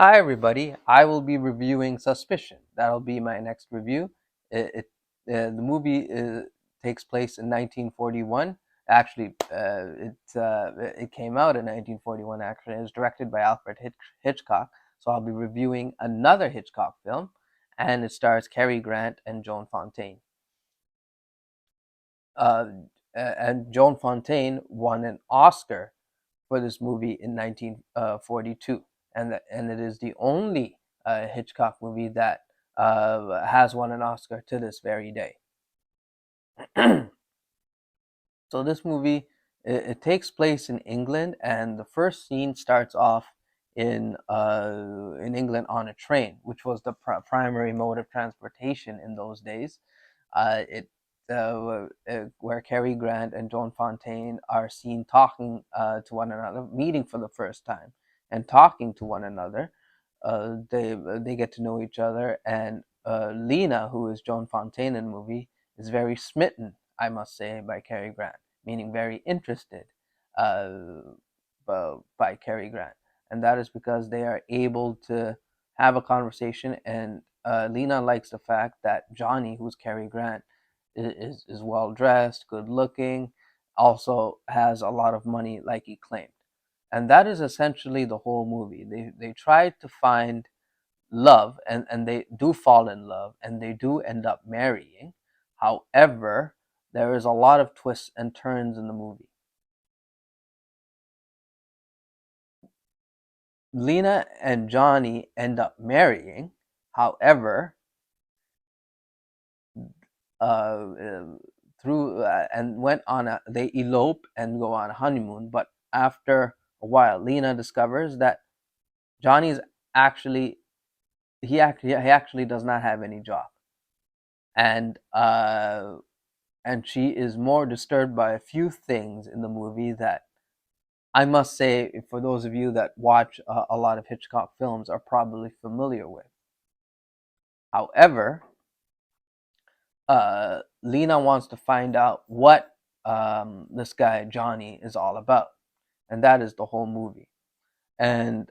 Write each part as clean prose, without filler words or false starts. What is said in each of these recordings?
Hi, everybody. I will be reviewing Suspicion. That'll be my next review. The movie takes place in 1941. Actually, it came out in 1941. Actually, it was directed by Alfred Hitchcock. So I'll be reviewing another Hitchcock film, and it stars Cary Grant and Joan Fontaine. Uh, and Joan Fontaine won an Oscar for this movie in 1942, and it is the only Hitchcock movie that has won an Oscar to this very day. So this movie it takes place in England, and the first scene starts off in England on a train, which was the primary mode of transportation in those days. It Where Cary Grant and Joan Fontaine are seen talking to one another, meeting for the first time, and talking to one another. They get to know each other, and Lena, who is Joan Fontaine in the movie, is very smitten, I must say, by Cary Grant, meaning very interested uh, by Cary Grant, and that is because they are able to have a conversation. And Lena likes the fact that Johnny, who's Cary Grant, is well dressed, good looking, also has a lot of money, like he claimed. And that is essentially the whole movie. They try to find love, and they do fall in love, and they do end up marrying. However, there is a lot of twists and turns in the movie. Lena and Johnny end up marrying. However, uh, through and went on a they elope and go on a honeymoon. But after a while, Lena discovers that Johnny's actually he actually does not have any job, and she is more disturbed by a few things in the movie that I must say, for those of you that watch a lot of Hitchcock films, are probably familiar with. However, Lena wants to find out what this guy Johnny is all about, and that is the whole movie. And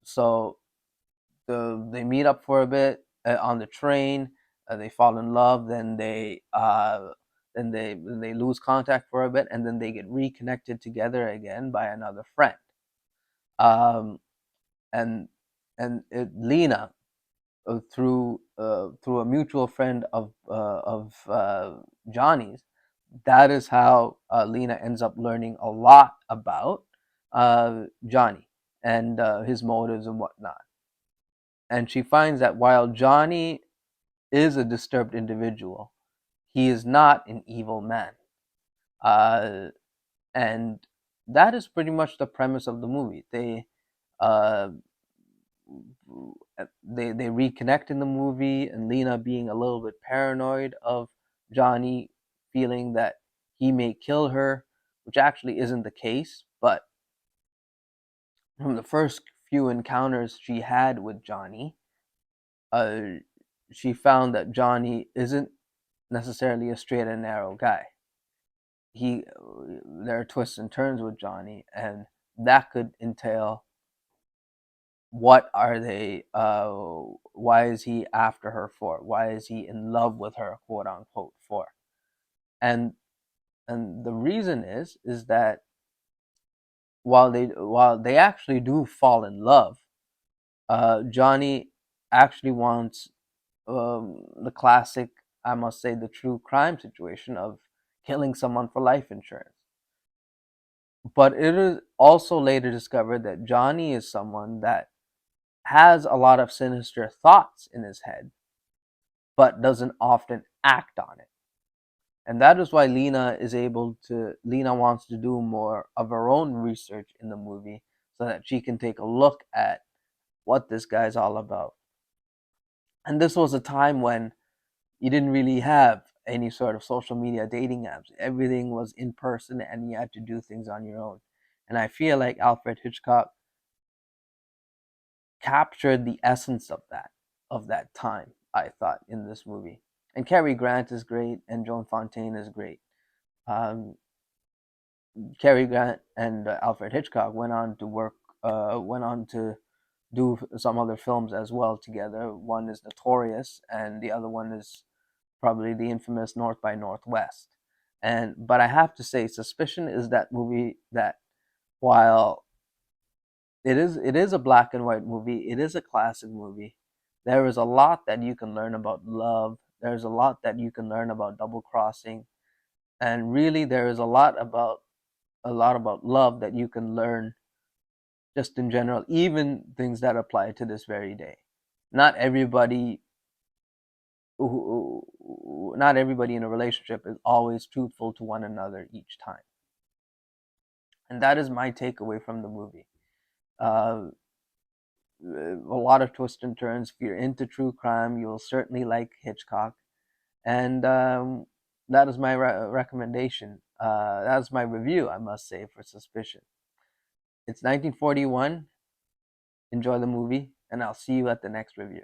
so they meet up for a bit on the train. They fall in love. Then they lose contact for a bit, and then they get reconnected together again by another friend. Um, and Lena, through a mutual friend of Johnny's. That is how Lena ends up learning a lot about Johnny and his motives and whatnot. And she finds that while Johnny is a disturbed individual, he is not an evil man. Uh, and that is pretty much the premise of the movie. Uh, they reconnect in the movie, and Lena being a little bit paranoid of Johnny, feeling that he may kill her, which actually isn't the case. But from the first few encounters she had with Johnny, uh, she found that Johnny isn't necessarily a straight and narrow guy. He There are twists and turns with Johnny, and that could entail what are they why is he after her for, why is he in love with her, quote unquote, for. and and the reason is that while they actually do fall in love, Johnny actually wants the classic, I must say, the true crime situation of killing someone for life insurance. But it is also later discovered that Johnny is someone that has a lot of sinister thoughts in his head, but doesn't often act on it. And that is why Lena wants to do more of her own research in the movie so that she can take a look at what this guy's all about. And this was a time when you didn't really have any sort of social media dating apps. Everything was in person, and you had to do things on your own. And I feel like Alfred Hitchcock captured the essence of that time, I thought, in this movie. And Cary Grant is great, and Joan Fontaine is great. Um, Cary Grant and Alfred Hitchcock went on to do some other films as well together. One is Notorious, and the other one is probably the infamous North by Northwest. And but I have to say, Suspicion is that movie that, while it is a black and white movie, it is a classic movie. There is a lot that you can learn about love. There's a lot that you can learn about double crossing, and really there is a lot about love that you can learn just in general, even things that apply to this very day. Not everybody not everybody in a relationship is always truthful to one another each time. And that is my takeaway from the movie. Uh, a lot of twists and turns. If you're into true crime, you'll certainly like Hitchcock. And that is my recommendation. That is my review, I must say, for Suspicion. It's 1941. Enjoy the movie, and I'll see you at the next review.